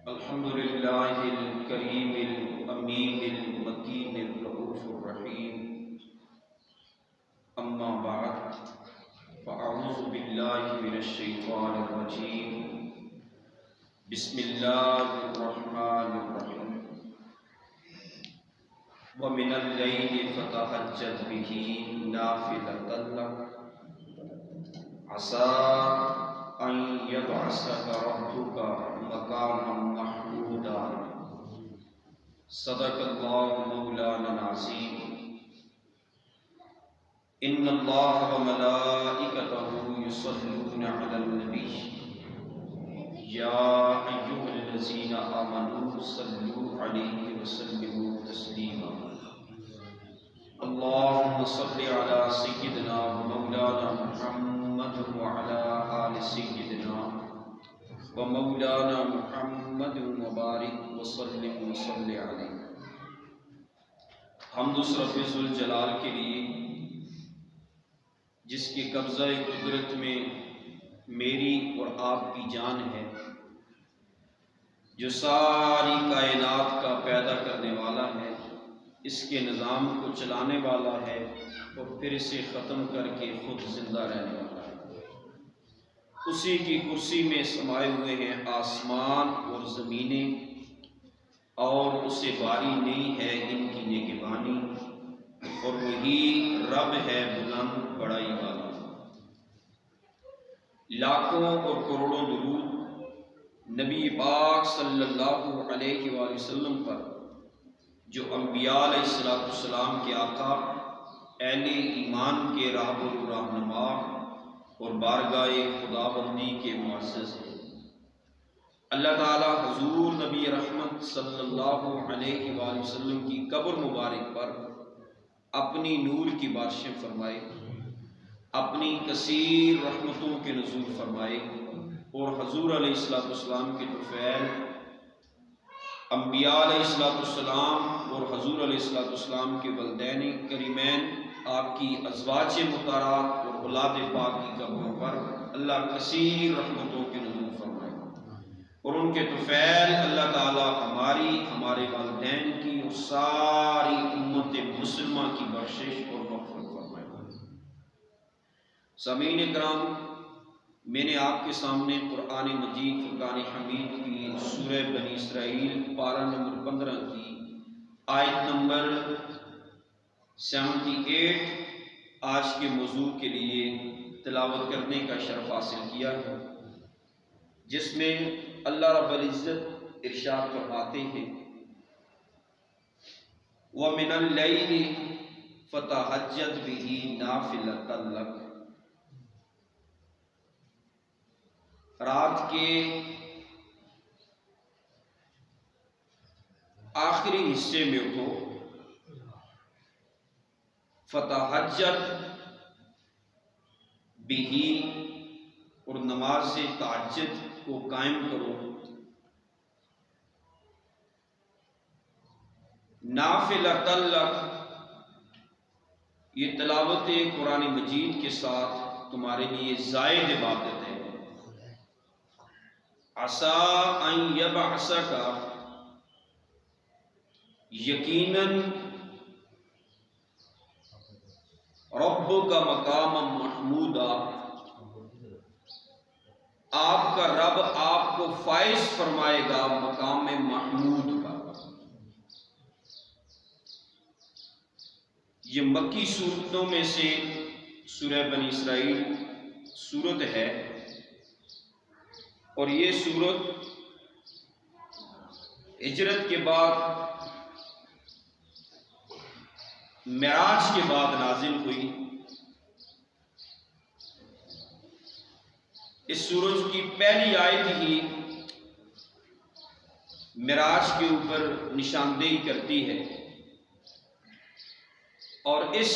الحمد لله الكريم الأمين المتين الرؤوف الرحيم. أما بعد فأعوذ بالله من الشيطان الرجيم. بسم الله الرحمن الرحيم. ومن الليل فتهجد به نافلة لك عسى أن يبعثك ربك مقاما محمودا. صدق الله مولانا العظيم. إن الله وملائكته يصلون على النبي يا أيها الذين آمنوا صلوا عليه وسلموا تسليما. اللهم صل على سيدنا ومولانا محمد وعلى آل سيدنا ومولانا محمد وبارك وسلم وصل علیہ. حمد اس رب ذوالجلال کے لیے جس کے قبضہ قدرت میں میری اور آپ کی جان ہے، جو ساری کائنات کا پیدا کرنے والا ہے، اس کے نظام کو چلانے والا ہے اور پھر اسے ختم کر کے خود زندہ رہنے والا ہے. اسی کی کرسی میں سمائے ہوئے ہیں آسمان اور زمینیں، اور اسے باری نہیں ہے ان کی نگہبانی، اور وہی رب ہے بلند بڑائی والا. لاکھوں اور کروڑوں درود نبی پاک صلی اللہ علیہ وآلہ وسلم پر، جو انبیاء علیہ السلام کے آقا، اہل ایمان کے راہبر و رہنما اور بارگاہ خداوندی کے معزز ہیں. اللہ تعالی حضور نبی رحمت صلی اللہ علیہ وآلہ وسلم کی قبر مبارک پر اپنی نور کی بارشیں فرمائے، اپنی کثیر رحمتوں کے نزول فرمائے، اور حضور علیہ السلام کے طفیل انبیاء علیہ السلام اور حضور علیہ السلام کے والدین کریمین، آپ کی ازواج مطہرات اور اولاد پاک کی قبروں پر اللہ کثیر رحمتوں کے نزول فرمائے، اور ان کے طفیل اللہ تعالی ہمارے والدین کی اور ساری امت مسلمہ کی بخشش اور مغفرت فرمائے. سامعین کرام، میں نے آپ کے سامنے قرآن مجید فرقان حمید کی سورہ بنی اسرائیل پارہ نمبر 15 کی آیت نمبر 78 آج کے موضوع کے لیے تلاوت کرنے کا شرف حاصل کیا ہے، جس میں اللہ رب العزت ارشاد فرماتے ہیں: وَمِنَ اللَّيْلِ فَتَہَجَّدْ بِهِ نَافِلَةً لَكَ. رات کے آخری حصے میں اٹھو، فتہجد بہ، اور نماز تہجد کو قائم کرو، نافلۃ لک، یہ تلاوت قرآن مجید کے ساتھ تمہارے لیے زائد عبادت ہے. عسیٰ ان یبعثک، یقیناً ربک مقاما محمودا، آپ کا رب آپ کو فائز فرمائے گا مقام محمود کا. یہ مکی صورتوں میں سے سورہ بنی اسرائیل سورت ہے، اور یہ سورت ہجرت کے بعد معراج کے بعد نازل ہوئی. اس سورج کی پہلی آیت ہی معراج کے اوپر نشاندہی کرتی ہے، اور اس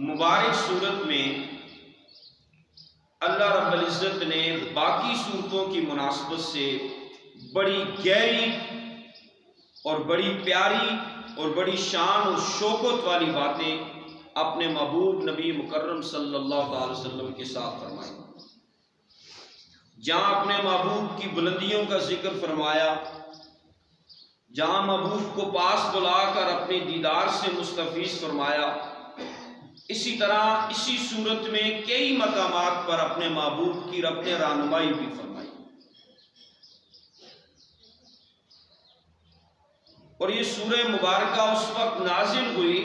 مبارک سورت میں اللہ رب العزت نے باقی صورتوں کی مناسبت سے بڑی گہری اور بڑی پیاری اور بڑی شان اور شوکت والی باتیں اپنے محبوب نبی مکرم صلی اللہ علیہ وسلم کے ساتھ فرمائی. جہاں اپنے محبوب کی بلندیوں کا ذکر فرمایا، جہاں محبوب کو پاس بلا کر اپنے دیدار سے مستفیض فرمایا، اسی طرح اسی صورت میں کئی مقامات پر اپنے محبوب کی رب نے رہنمائی بھی فرمائی۔ اور یہ سورہ مبارکہ اس وقت نازل ہوئی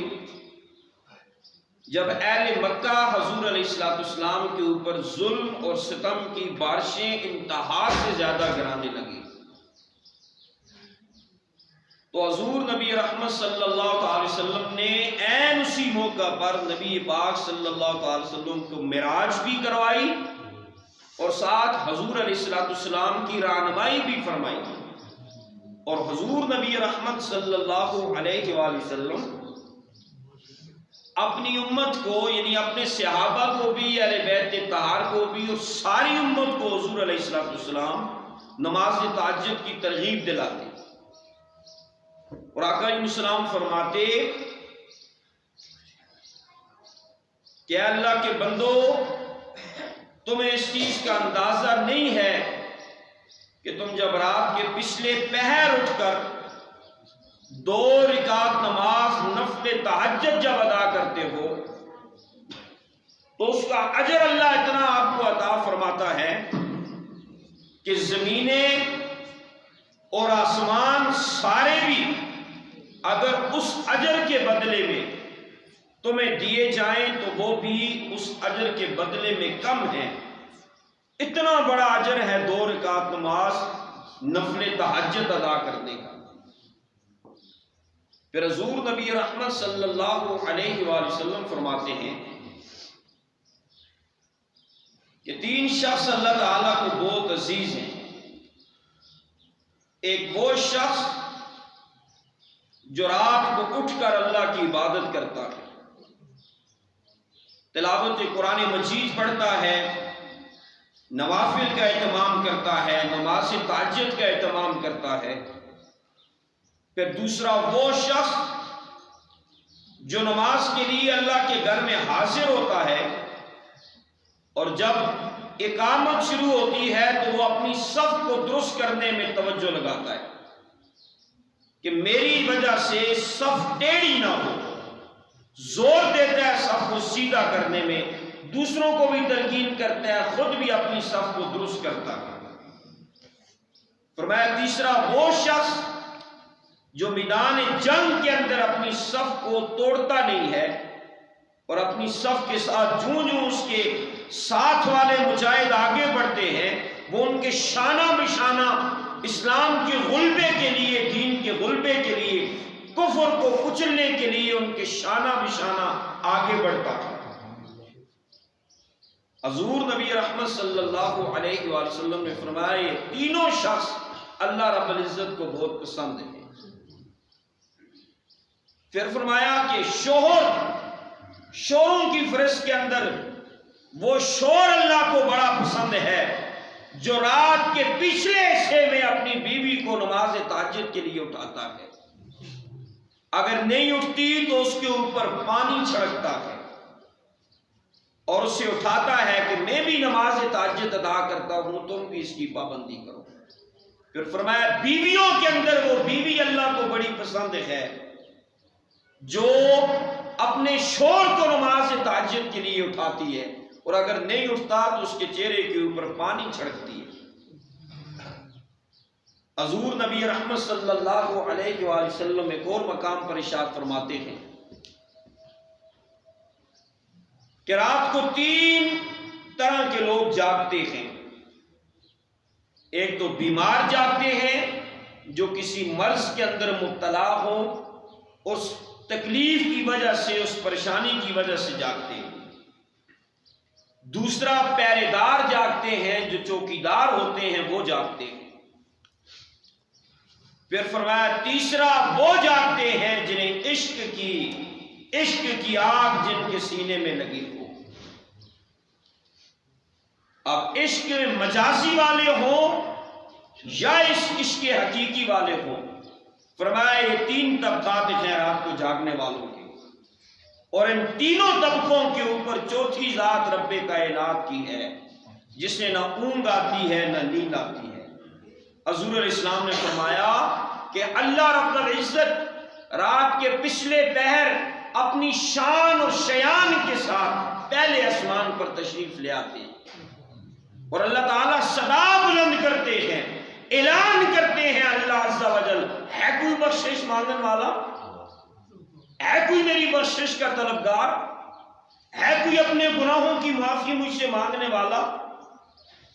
جب اہل مکہ حضور علیہ السلام کے اوپر ظلم اور ستم کی بارشیں انتہا سے زیادہ گرانے لگی، تو حضور نبی رحمت صلی اللہ علیہ وسلم نے عین اسی موقع پر نبی پاک صلی اللہ علیہ وسلم کو معراج بھی کروائی اور ساتھ حضور علیہ السلام کی رہنمائی بھی فرمائی، اور حضور نبی رحمت صلی اللہ علیہ وآلہ وسلم اپنی امت کو، یعنی اپنے صحابہ کو بھی، اہل بیت طاہر کو بھی، اور ساری امت کو حضور علیہ السلام نماز تہجد کی ترغیب دلاتے، اور آقا علیہ السلام فرماتے کہ اے اللہ کے بندو، تمہیں اس چیز کا اندازہ نہیں ہے کہ تم جب رات کے پچھلے پہر اٹھ کر 2 رکعت نماز نفل تہجد جب ادا کرتے ہو تو اس کا اجر اللہ اتنا آپ کو عطا فرماتا ہے کہ زمینیں اور آسمان سارے بھی اگر اس اجر کے بدلے میں تمہیں دیے جائیں تو وہ بھی اس اجر کے بدلے میں کم ہیں۔ اتنا بڑا اجر ہے 2 رکعت نماز نفل تہجد ادا کرنے کا۔ پھر حضور نبی رحمت صلی اللہ علیہ وآلہ وسلم فرماتے ہیں کہ 3 شخص اللہ تعالیٰ کو بہت عزیز ہیں۔ ایک وہ شخص جو رات کو اٹھ کر اللہ کی عبادت کرتا ہے، تلاوت قرآن مجید پڑھتا ہے، نوافل کا اہتمام کرتا ہے، نماز تہجد کا اہتمام کرتا ہے۔ پھر دوسرا وہ شخص جو نماز کے لیے اللہ کے گھر میں حاضر ہوتا ہے، اور جب اقامت شروع ہوتی ہے تو وہ اپنی صف کو درست کرنے میں توجہ لگاتا ہے کہ میری وجہ سے صف ٹیڑھی نہ ہو، زور دیتا ہے صف کو سیدھا کرنے میں، دوسروں کو بھی تلقین کرتا ہے، خود بھی اپنی صف کو درست کرتا ہے۔ فرمایا تیسرا وہ شخص جو میدان جنگ کے اندر اپنی صف کو توڑتا نہیں ہے، اور اپنی صف کے ساتھ جوں اس کے ساتھ والے مجاہد آگے بڑھتے ہیں، وہ ان کے شانہ بشانہ اسلام کے غلبے کے لیے، دین کے غلبے کے لیے، کفر کو کچلنے کے لیے ان کے شانہ بشانہ آگے بڑھتا ہے۔ حضور نبی رحمت صلی اللہ علیہ وآلہ وسلم نے فرمایا یہ تینوں شخص اللہ رب العزت کو بہت پسند ہیں۔ پھر فرمایا کہ شوروں کی فہرست کے اندر وہ شور اللہ کو بڑا پسند ہے جو رات کے پچھلے حصے میں اپنی بیوی کو نماز تہجد کے لیے اٹھاتا ہے، اگر نہیں اٹھتی تو اس کے اوپر پانی چھڑکتا ہے اور اسے اٹھاتا ہے کہ میں بھی نماز تہجد ادا کرتا ہوں، تم بھی اس کی پابندی کرو۔ پھر فرمایا بیویوں کے اندر وہ بیوی اللہ کو بڑی پسند ہے جو اپنے شور کو نماز تہجد کے لیے اٹھاتی ہے، اور اگر نہیں اٹھتا تو اس کے چہرے کے اوپر پانی چھڑکتی ہے۔ حضور نبی رحمت صلی اللہ علیہ وآلہ وسلم ایک اور مقام پر ارشاد فرماتے ہیں کہ رات کو 3 طرح کے لوگ جاگتے ہیں۔ ایک تو بیمار جاگتے ہیں جو کسی مرض کے اندر مبتلا ہو، اس تکلیف کی وجہ سے، اس پریشانی کی وجہ سے جاگتے ہیں۔ دوسرا پہرے دار جاگتے ہیں، جو چوکیدار ہوتے ہیں وہ جاگتے ہیں۔ پھر فرمایا تیسرا وہ جاگتے ہیں جنہیں عشق کی آگ جن کے سینے میں لگی ہو۔ اب عشق مجازی والے ہوں یا اس عشق حقیقی والے ہوں، فرمایا یہ 3 طبقات ہیں رات کو جاگنے والوں کے، اور ان تینوں طبقوں کے اوپر چوتھی ذات رب کائنات کی ہے جس نے نہ اونگ آتی ہے نہ نیند آتی ہے۔ حضور علیہ السلام نے فرمایا کہ اللہ رب العزت رات کے پچھلے پہر اپنی شان اور شیان کے ساتھ پہلے آسمان پر تشریف لے آتے ہیں اور اللہ تعالیٰ صدا بلند کرتے ہیں، اعلان کرتے ہیں اللہ عز و جل، ہے کوئی بخشش مانگنے والا؟ ہے کوئی میری بخشش کا طلبگار؟ ہے کوئی اپنے گناہوں کی معافی مجھ سے مانگنے والا؟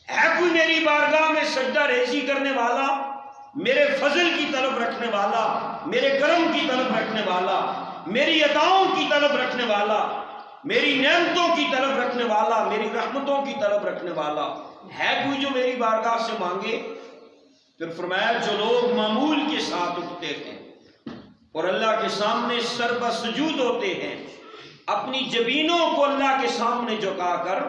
ہے کوئی میری بارگاہ میں سجدہ ریزی کرنے والا، میرے فضل کی طلب رکھنے والا، میرے کرم کی طلب رکھنے والا، میری عطاؤں کی طلب رکھنے والا، میری نعمتوں کی طلب رکھنے والا، میری رحمتوں کی طلب رکھنے والا؟ ہے کوئی جو میری بارگاہ سے مانگے؟ پھر فرمایا جو لوگ معمول کے ساتھ اٹھتے ہیں اور اللہ کے سامنے سر بسجود ہوتے ہیں، اپنی جبینوں کو اللہ کے سامنے جھکا کر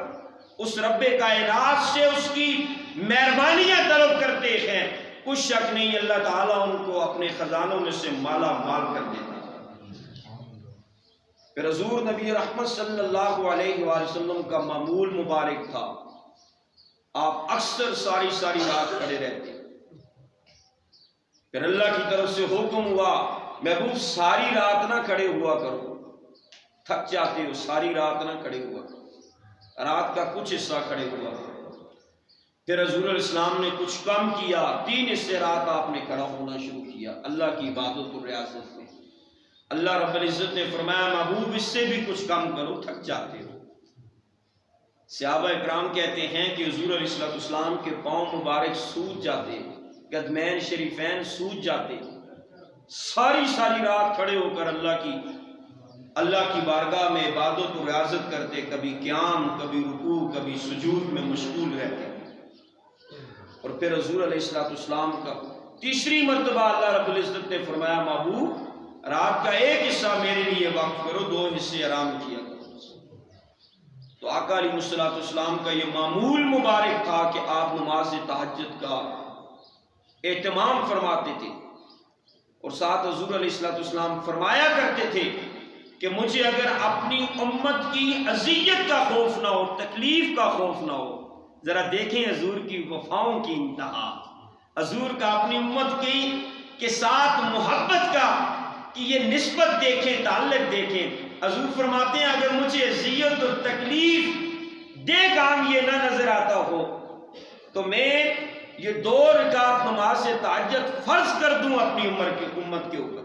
اس رب کائنات سے اس کی مہربانیاں طلب کرتے ہیں، کچھ شک نہیں اللہ تعالیٰ ان کو اپنے خزانوں میں سے مالا مال کر دیتا ہے۔ پھر حضور نبی رحمت صلی اللہ علیہ وآلہ وسلم کا معمول مبارک تھا، آپ اکثر ساری رات کھڑے رہتے۔ پھر اللہ کی طرف سے حکم ہوا محبوب ساری رات نہ کھڑے ہوا کرو، تھک جاتے ہو، ساری رات نہ کھڑے ہوا کرو، رات کا کچھ حصہ کھڑے ہوا کرو۔ پھر حضور علیہ السلام نے کچھ کم کیا، 3 حصے رات آپ نے کھڑا ہونا شروع کیا اللہ کی عبادت اور ریاضت میں۔ اللہ رب العزت نے فرمایا محبوب اس سے بھی کچھ کم کرو، تھک جاتے ہو۔ صحابہ اکرام کہتے ہیں کہ حضور علیہ السلام کے پاؤں مبارک سوج جاتے، قدمین شریفین سوج جاتے، ساری رات کھڑے ہو کر اللہ کی بارگاہ میں عبادت و ریاضت کرتے، کبھی قیام، کبھی رکوع، کبھی سجود میں مشغول رہتے۔ اور پھر حضور علیہ السلام کا تیسری مرتبہ اللہ رب العزت نے فرمایا محبوب رات کا ایک حصہ میرے لیے وقف کرو، 2 حصے آرام کیا کرو۔ تو آقا علیہ السلام کا یہ معمول مبارک تھا کہ آپ نماز تہجد کا اہتمام فرماتے تھے، اور ساتھ حضور علیہ السلام فرمایا کرتے تھے کہ مجھے اگر اپنی امت کی اذیت کا خوف نہ ہو، تکلیف کا خوف نہ ہو۔ ذرا دیکھیں حضور کی وفاؤں کی انتہا، حضور کا اپنی امت کے ساتھ محبت کا کہ یہ نسبت دیکھیں، تعلق دیکھیں۔ حضور فرماتے ہیں اگر مجھے اذیت اور تکلیف دے کام یہ نہ نظر آتا ہو تو میں یہ 2 رکعت نماز تہجد فرض کر دوں اپنی امت کے اوپر۔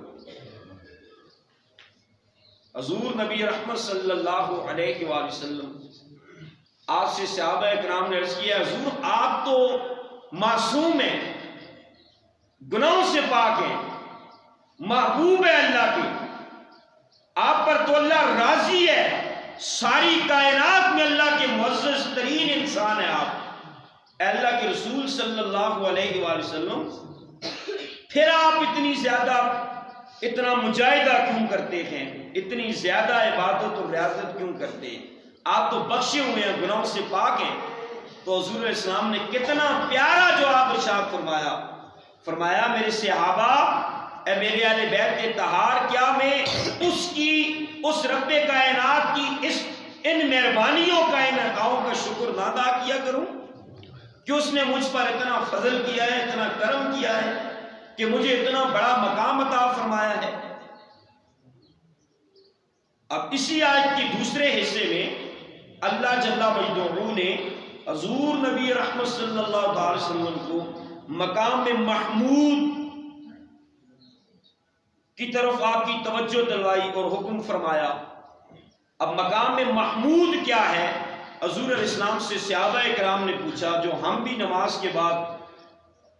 حضور نبی رحمت صلی اللہ علیہ وآلہ وسلم آپ سے صحابہ اکرام نے عرض کیا حضور آپ تو معصوم ہیں، گناہوں سے پاک ہیں، محبوب ہے اللہ کے، آپ پر تو اللہ راضی ہے، ساری کائنات میں اللہ کے معزز ترین انسان ہے آپ، اے اللہ کے رسول صلی اللہ علیہ وآلہ وسلم، پھر آپ اتنا مجاہدہ کیوں کرتے ہیں، اتنی زیادہ عبادت اور ریاضت کیوں کرتے ہیں؟ آپ تو بخشے ہوئے ہیں، گناہوں سے پاک ہیں۔ تو حضور علیہ السلام نے کتنا پیارا جواب ارشاد فرمایا میرے صحابہ، اے میرے اہل بیت طہار، کیا میں اس رب کائنات کی ان مہربانیوں کا، ان عطاؤں کا شکر نہ ادا کیا کروں کہ اس نے مجھ پر اتنا فضل کیا ہے، اتنا کرم کیا ہے کہ مجھے اتنا بڑا مقام عطا فرمایا ہے۔ اب اسی آیت کے دوسرے حصے میں اللہ جل مجدہ نے حضور نبی رحمت صلی اللہ علیہ وسلم کو مقام محمود کی طرف آپ کی توجہ دلوائی اور حکم فرمایا۔ اب مقام محمود کیا ہے؟ حضور علیہ السلام سے صحابہ اکرام نے پوچھا، جو ہم بھی نماز کے بعد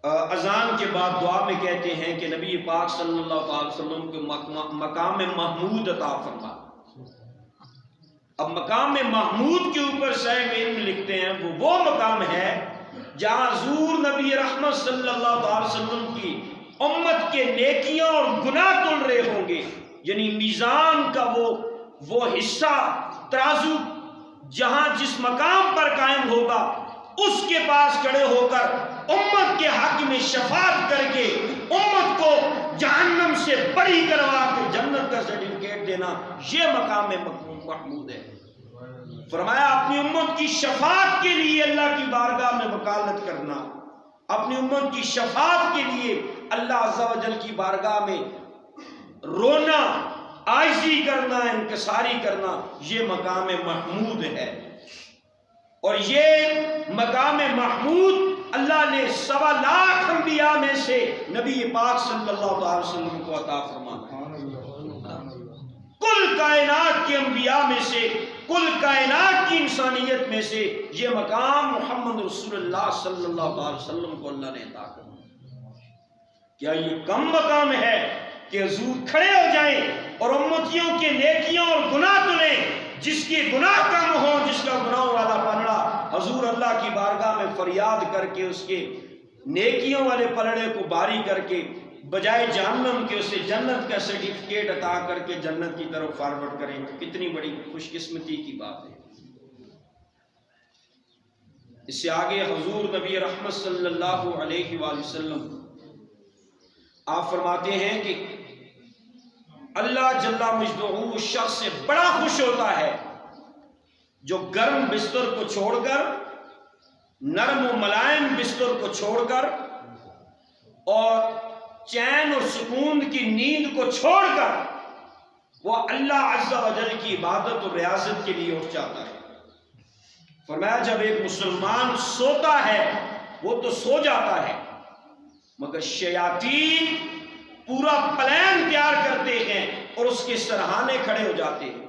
اذان کے بعد دعا میں کہتے ہیں کہ نبی پاک صلی اللہ علیہ وسلم کو مقام محمود عطا فرما۔ اب مقام محمود کے اوپر صاحب علم لکھتے ہیں وہ مقام ہے جہاں حضور نبی رحمت صلی اللہ علیہ وسلم کی امت کے نیکیاں اور گناہ تل رہے ہوں گے، یعنی میزان کا وہ حصہ ترازو جہاں جس مقام پر قائم ہوگا اس کے پاس کھڑے ہو کر امت کے حق میں شفاعت کر کے امت کو جہنم سے بری کروا کے جنت کا سرٹیفکیٹ دینا، یہ مقام محمود ہے۔ فرمایا اپنی امت کی شفاعت کے لیے اللہ کی بارگاہ میں وکالت کرنا، اپنی امت کی شفاعت کے لیے اللہ عز و جل کی بارگاہ میں رونا، عاجزی کرنا، انکساری کرنا، یہ مقام محمود ہے۔ اور یہ مقام محمود اللہ نے 1.25 انبیاء میں سے نبی پاک صلی اللہ علیہ وسلم کو عطا فرمایا۔ کل کائنات کے انبیاء میں سے، کل کائنات کی انسانیت میں سے یہ مقام محمد رسول اللہ صلی اللہ علیہ وسلم کو اللہ نے عطا کیا۔ کیا یہ کم مقام ہے کہ حضور کھڑے ہو جائیں اور امتیوں کے نیکیوں اور گناہ تلیں؟ جس کے گناہ کم ہو، جس کا گناہ والا پلڑا حضور اللہ کی بارگاہ میں فریاد کر کے اس کے نیکیوں والے پلڑے کو باری کر کے بجائے جہنم کے اسے جنت کا سرٹیفکیٹ عطا کر کے جنت کی طرف فارورڈ کریں، تو کتنی بڑی خوش قسمتی کی بات ہے۔ اس سے آگے حضور نبی رحمت صلی اللہ علیہ وآلہ وسلم آپ فرماتے ہیں کہ اللہ جل مجدہ اس شخص سے بڑا خوش ہوتا ہے جو گرم بستر کو چھوڑ کر، نرم و ملائم بستر کو چھوڑ کر اور چین اور سکون کی نیند کو چھوڑ کر وہ اللہ عز و جل کی عبادت اور ریاضت کے لیے اٹھ جاتا ہے۔ فرمایا جب ایک مسلمان سوتا ہے وہ تو سو جاتا ہے، مگر شیاطین پورا پلان تیار کرتے ہیں اور اس کے سرہانے کھڑے ہو جاتے ہیں۔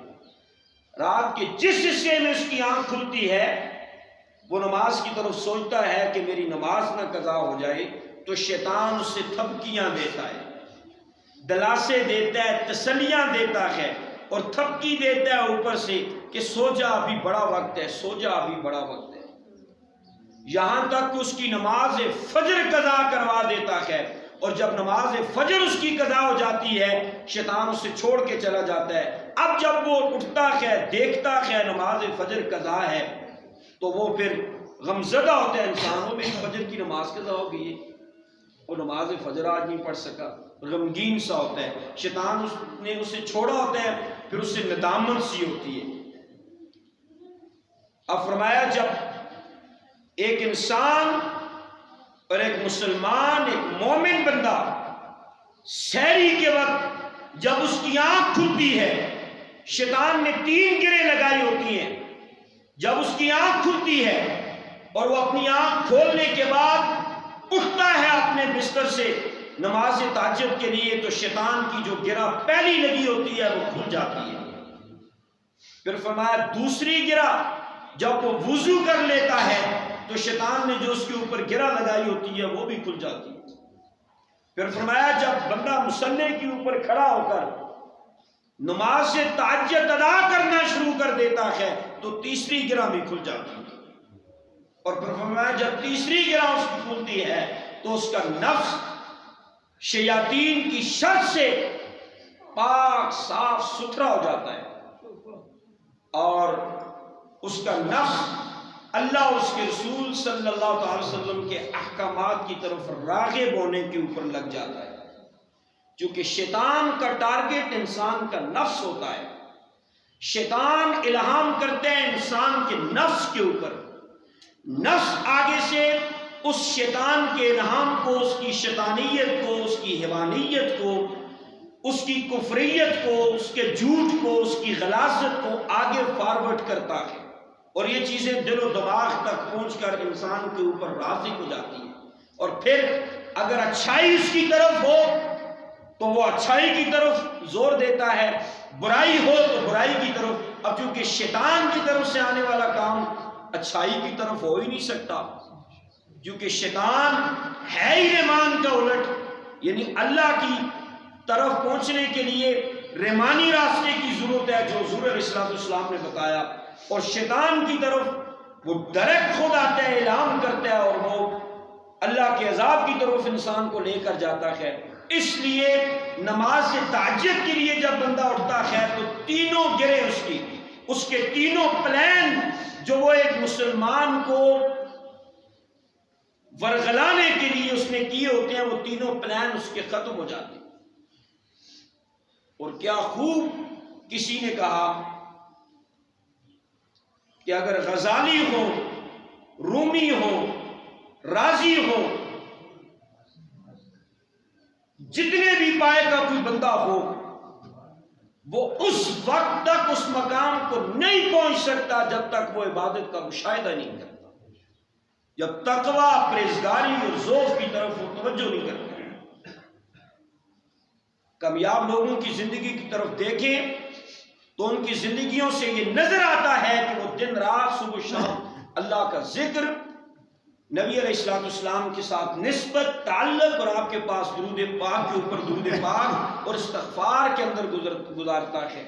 رات کے جس حصے میں اس کی آنکھ کھلتی ہے وہ نماز کی طرف سوچتا ہے کہ میری نماز نہ قضا ہو جائے، تو شیطان اسے تھپکیاں دیتا ہے، دلاسے دیتا ہے، تسلیاں دیتا ہے اور تھپکی دیتا ہے اوپر سے کہ سو جا ابھی بڑا وقت ہے، سو جا ابھی بڑا وقت ہے، یہاں تک کہ اس کی نماز فجر قضا کروا دیتا ہے۔ اور جب نماز فجر اس کی قضا ہو جاتی ہے شیطان اسے چھوڑ کے چلا جاتا ہے۔ اب جب وہ اٹھتا ہے، دیکھتا ہے نماز فجر قضا ہے، تو وہ پھر غمزدہ ہوتا ہے انسانوں میں، فجر کی نماز قضا ہو گئی ہے اور نماز فجر آج نہیں پڑھ سکا، غمگین سا ہوتا ہے، شیطان نے اسے چھوڑا ہوتا ہے، پھر اس سے ندامت سی ہوتی ہے۔ اب فرمایا جب ایک انسان اور ایک مسلمان، ایک مومن بندہ سحری کے وقت جب اس کی آنکھ کھلتی ہے، شیطان نے 3 گریں لگائی ہوتی ہیں، جب اس کی آنکھ کھلتی ہے اور وہ اپنی آنکھ کھولنے کے بعد اٹھتا ہے اپنے بستر سے نماز تہجد کے لیے، تو شیطان کی جو گرہ پہلی لگی ہوتی ہے وہ کھل جاتی ہے۔ پھر فرمایا دوسری گرہ جب وہ وضو کر لیتا ہے تو شیطان نے جو اس کے اوپر گرہ لگائی ہوتی ہے وہ بھی کھل جاتی ہے۔ پھر فرمایا جب بندہ مصلی کے اوپر کھڑا ہو کر نماز تہجد ادا کرنا شروع کر دیتا ہے تو تیسری گرہ بھی کھل جاتی ہے۔ اور پھر فرمایا جب تیسری گرہ اس کی کھلتی ہے تو اس کا نفس شیاطین کی شر سے پاک صاف ستھرا ہو جاتا ہے اور اس کا نفس اللہ اور اس کے رسول صلی اللہ علیہ وسلم کے احکامات کی طرف راغب ہونے کے اوپر لگ جاتا ہے، کیونکہ شیطان کا ٹارگٹ انسان کا نفس ہوتا ہے۔ شیطان الہام کرتے ہیں انسان کے نفس کے اوپر، نفس آگے سے اس شیطان کے الہام کو، اس کی شیطانیت کو، اس کی حیوانیت کو، اس کی کفریت کو، اس کے جھوٹ کو، اس کی غلاظت کو آگے فارورڈ کرتا ہے، اور یہ چیزیں دل و دماغ تک پہنچ کر انسان کے اوپر راسخ ہو جاتی ہیں۔ اور پھر اگر اچھائی اس کی طرف ہو تو وہ اچھائی کی طرف زور دیتا ہے، برائی ہو تو برائی کی طرف۔ اب چونکہ شیطان کی طرف سے آنے والا کام اچھائی کی طرف ہو ہی نہیں سکتا، کیونکہ شیطان ہے ہی رحمان کا الٹ، یعنی اللہ کی طرف پہنچنے کے لیے رحمانی راستے کی ضرورت ہے جو حضور علیہ السلام نے بتایا، اور شیطان کی طرف وہ ڈائریکٹ خود آتا ہے، اعلان کرتا ہے اور وہ اللہ کے عذاب کی طرف انسان کو لے کر جاتا ہے۔ اس لیے نماز تہجد کے لیے جب بندہ اٹھتا ہے تو تینوں گرے اس کے تینوں پلان جو وہ ایک مسلمان کو ورغلانے کے لیے اس نے کیے ہوتے ہیں، وہ تینوں پلان اس کے ختم ہو جاتے ہیں۔ اور کیا خوب کسی نے کہا کہ اگر غزالی ہو، رومی ہو، رازی ہو، جتنے بھی پائے کا کوئی بندہ ہو، وہ اس وقت تک اس مقام کو نہیں پہنچ سکتا جب تک وہ عبادت کا مشاہدہ نہیں کرتا، جب تقوی، پرہیزگاری اور ذوق کی طرف وہ توجہ نہیں کرتا۔ کامیاب لوگوں کی زندگی کی طرف دیکھیں تو ان کی زندگیوں سے یہ نظر آتا ہے کہ وہ دن رات، صبح شام اللہ کا ذکر، نبی علیہ السلام کے ساتھ نسبت، تعلق، اور آپ کے پاس درود پاک کے اوپر درود پاک اور استغفار کے اندر گزارتا ہے،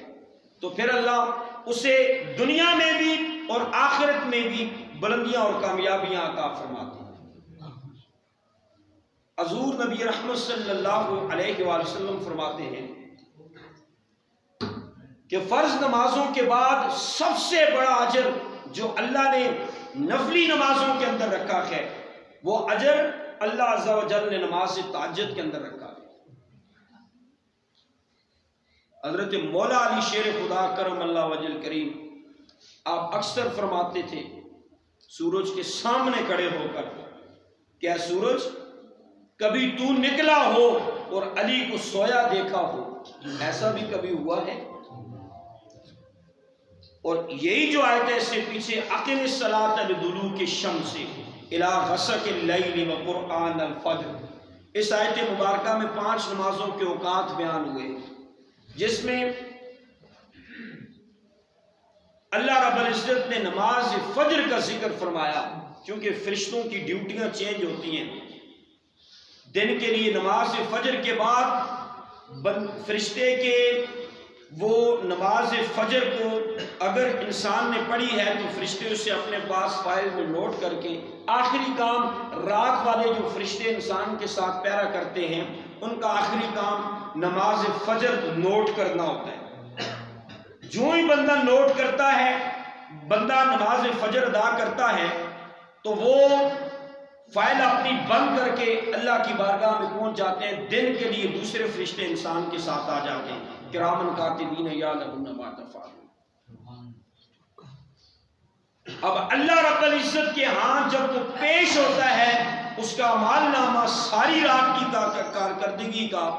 تو پھر اللہ اسے دنیا میں بھی اور آخرت میں بھی بلندیاں اور کامیابیاں عطا فرماتے ہیں۔ حضور نبی رحمت صلی اللہ علیہ وآلہ وسلم فرماتے ہیں کہ فرض نمازوں کے بعد سب سے بڑا اجر جو اللہ نے نفلی نمازوں کے اندر رکھا ہے، وہ اجر اللہ عز و جل نے نماز تہجد کے اندر رکھا ہے۔ حضرت مولا علی شیر خدا کرم اللہ وجل کریم آپ اکثر فرماتے تھے سورج کے سامنے کھڑے ہو کر، کیا سورج کبھی تو نکلا ہو اور علی کو سویا دیکھا ہو؟ ایسا بھی کبھی ہوا ہے؟ اور یہی جو آیت ہے اس سے پیچھے اقم الصلاۃ لدلوک الشمس الی غسق اللیل وقرآن الفجر، اس آیت مبارکہ میں 5 نمازوں کے اوقات بیان ہوئے، جس میں اللہ رب العزت نے نماز فجر کا ذکر فرمایا، کیونکہ فرشتوں کی ڈیوٹیاں چینج ہوتی ہیں۔ دن کے لیے نماز فجر کے بعد فرشتے کے وہ نماز فجر کو اگر انسان نے پڑھی ہے تو فرشتے اسے اپنے پاس فائل میں نوٹ کر کے آخری کام، رات والے جو فرشتے انسان کے ساتھ پیرا کرتے ہیں ان کا آخری کام نماز فجر نوٹ کرنا ہوتا ہے۔ جو ہی بندہ نوٹ کرتا ہے، بندہ نماز فجر ادا کرتا ہے، تو وہ فائل اپنی بند کر کے اللہ کی بارگاہ میں پہنچ جاتے ہیں۔ دن کے لیے دوسرے فرشتے انسان کے ساتھ آ جاتے ہیں، کرامن کاتبین یعلمون ما تفعلون۔ اب اللہ رب العزت کے ہاں جب وہ پیش ہوتا ہے اس کا اعمال نامہ ساری رات کی کارکردگی کا،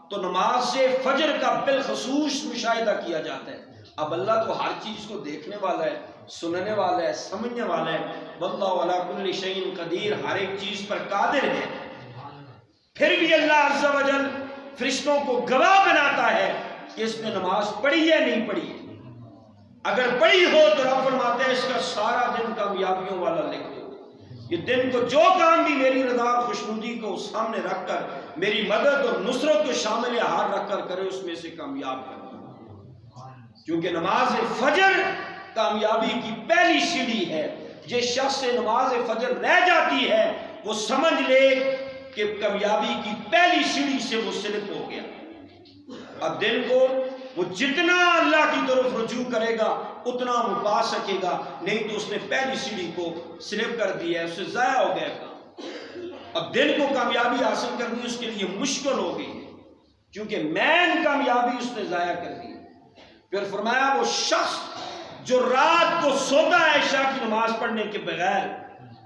تو نماز سے فجر کا بالخصوص مشاہدہ کیا جاتا ہے۔ اب اللہ تو ہر چیز کو دیکھنے والا ہے، سننے والا ہے، سمجھنے والا ہے، واللہ علی کل شیء قدیر، ہر ایک چیز پر قادر ہے۔ پھر بھی اللہ عز و جل فرشتوں کو گواہ بناتا ہے کہ اس نے نماز پڑھی ہے نہیں پڑھی ہے۔ اگر پڑھی ہو تو رب فرماتے ہیں اس کا سارا دن کامیابیوں والا لکھ دو، یہ دن کو جو کام بھی میری رضا اور خوشنودی کو سامنے رکھ کر، میری مدد اور نصرت کو شامل ہار رکھ کر کرے، اس میں سے کامیاب کر دو۔ کیونکہ نماز فجر کامیابی کی پہلی سیڑھی ہے۔ جس شخص سے نماز فجر رہ جاتی ہے وہ سمجھ لے کہ کامیابی کی پہلی سیڑھی سے وہ سلپ ہو گیا۔ اب دن کو وہ جتنا اللہ کی طرف رجوع کرے گا اتنا وہ پا سکے گا، نہیں تو اس نے پہلی سیڑھی کو سلپ کر دیا ہے، اس سے ضائع ہو گیا کام۔ اب دن کو کامیابی حاصل کرنی اس کے لیے مشکل ہو گئی ہے، کیونکہ مین کامیابی اس نے ضائع کر دی۔ پھر فرمایا وہ شخص جو رات کو سوتا ہے عشاء کی نماز پڑھنے کے بغیر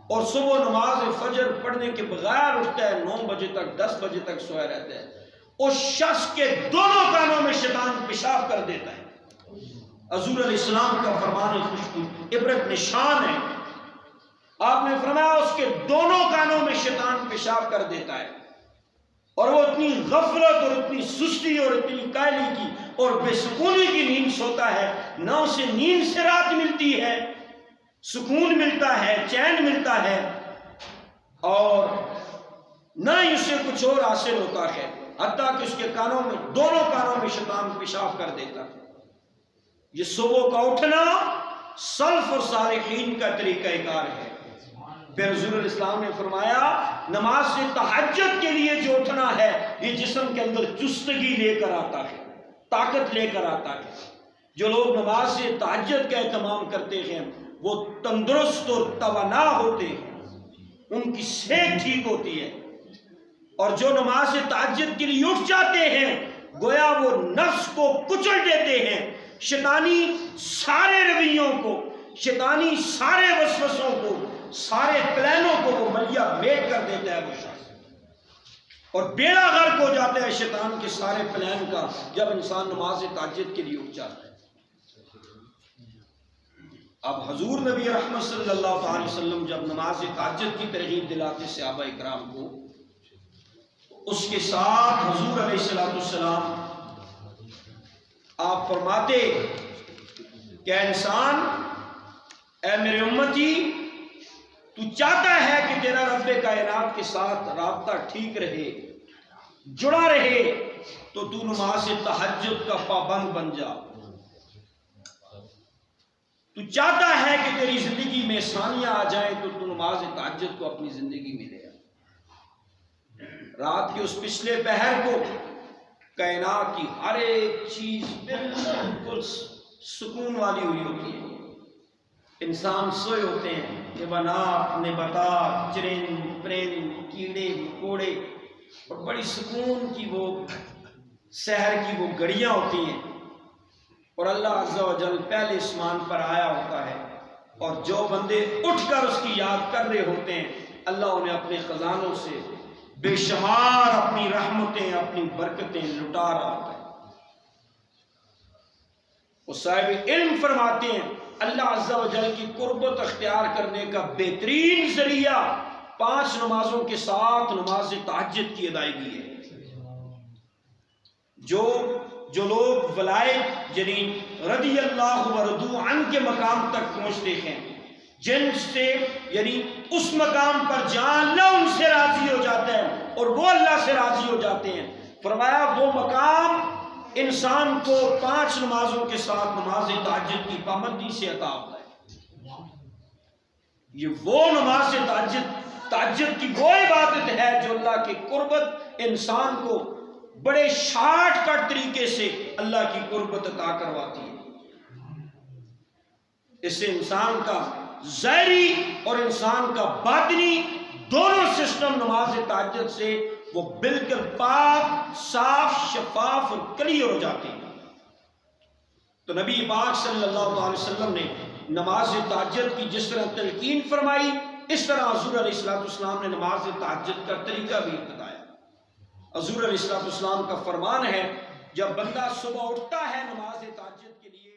اور صبح نماز فجر پڑھنے کے بغیر اٹھتا ہے، 9 بجے تک 10 بجے تک سویا رہتا ہے، اس شخص کے دونوں کانوں میں شیطان پیشاب کر دیتا ہے۔ حضور علیہ السلام کا فرمان خوشبو عبرت نشان ہے، آپ نے فرمایا اس کے دونوں کانوں میں شیطان پیشاب کر دیتا ہے، اور وہ اتنی غفلت اور اتنی سستی اور اتنی کائلی کی اور بے سکونی کی نیند سوتا ہے، نہ اسے نیند سے رات ملتی ہے، سکون ملتا ہے، چین ملتا ہے، اور نہ ہی اسے کچھ اور حاصل ہوتا ہے، حتیٰ کہ اس کے کانوں میں، دونوں کانوں میں شیطان پیشاب کر دیتا ہے۔ یہ صبح کا اٹھنا سلف اور صالحین کا طریقہ کار ہے۔ پھر حضور علیہ السلام نے فرمایا نماز سے تہجد کے لیے جو اٹھنا ہے یہ جسم کے اندر چستگی لے کر آتا ہے، طاقت لے کر آتا ہے۔ جو لوگ نماز سے تہجد کا اہتمام کرتے ہیں وہ تندرست اور توانا ہوتے ہیں، ان کی صحت ٹھیک ہوتی ہے، اور جو نماز سے تہجد کے لیے اٹھ جاتے ہیں گویا وہ نفس کو کچل دیتے ہیں، شیطانی سارے رویوں کو، شیطانی سارے وسوسوں کو، سارے پلانوں کو وہ ملیا میٹ کر دیتا ہے وہ شخص، اور بیڑا غرق ہو جاتا ہے شیطان کے سارے پلان کا جب انسان نماز تہجد کے لیے اٹھ جاتا ہے۔ اب حضور نبی رحمت صلی اللہ تعالی وسلم جب نماز تہجد کی ترغیب دلاتے صحابہ اکرام کو، اس کے ساتھ حضور علیہ السلام آپ فرماتے کہ اے انسان، اے میرے امتی، تو چاہتا ہے کہ تیرا رب کائنات کے ساتھ رابطہ ٹھیک رہے، جڑا رہے، تو تو نماز تہجد کا پابند بن جا۔ تو چاہتا ہے کہ تیری زندگی میں آسانیاں آ جائیں، تو تو نماز تہجد کو اپنی زندگی میں لے آ۔ رات کے اس پچھلے پہر کو کائنات کی ہر ایک چیز بالکل سکون والی ہوئی ہوتی ہے، انسان سوئے ہوتے ہیں، نبات، نباتات، چرند پرند، کیڑے مکوڑے، اور بڑی سکون کی وہ سحر کی وہ گھڑیاں ہوتی ہیں، اور اللہ عز و جل پہلے اسمان پر آیا ہوتا ہے، اور جو بندے اٹھ کر اس کی یاد کر رہے ہوتے ہیں، اللہ انہیں اپنے خزانوں سے بے شمار اپنی رحمتیں، اپنی برکتیں لٹا رہا ہوتا ہے۔ وہ صاحب علم فرماتے ہیں اللہ عز و جل کی قربت اختیار کرنے کا بہترین ذریعہ 5 نمازوں کے ساتھ نماز تہجد کی ادائیگی ہے۔ جو لوگ ولایت یعنی رضی اللہ ورضو عنہ کے مقام تک پہنچتے ہیں، جن سے یعنی اس مقام پر جہاں اللہ ان سے راضی ہو جاتا ہے اور وہ اللہ سے راضی ہو جاتے ہیں، فرمایا وہ مقام انسان کو 5 نمازوں کے ساتھ نماز تہجد کی پابندی سے عطا ہوتا ہے۔ یہ وہ نماز تہجد کی وہ عبادت ہے جو اللہ کی قربت انسان کو بڑے شارٹ کٹ طریقے سے اللہ کی قربت عطا کرواتی ہے۔ اس سے انسان کا ظاہری اور انسان کا باطنی دونوں سسٹم نماز تہجد سے وہ بالکل پاک، صاف، شفاف اور کلیئر ہو جاتے ہیں۔ تو نبی پاک صلی اللہ علیہ وسلم نے نماز تہجد کی جس طرح تلقین فرمائی، اس طرح حضور علیہ السلام نے نماز تہجد کا طریقہ بھی بتایا۔ حضور علیہ السلام کا فرمان ہے، جب بندہ صبح اٹھتا ہے نماز تہجد کے لیے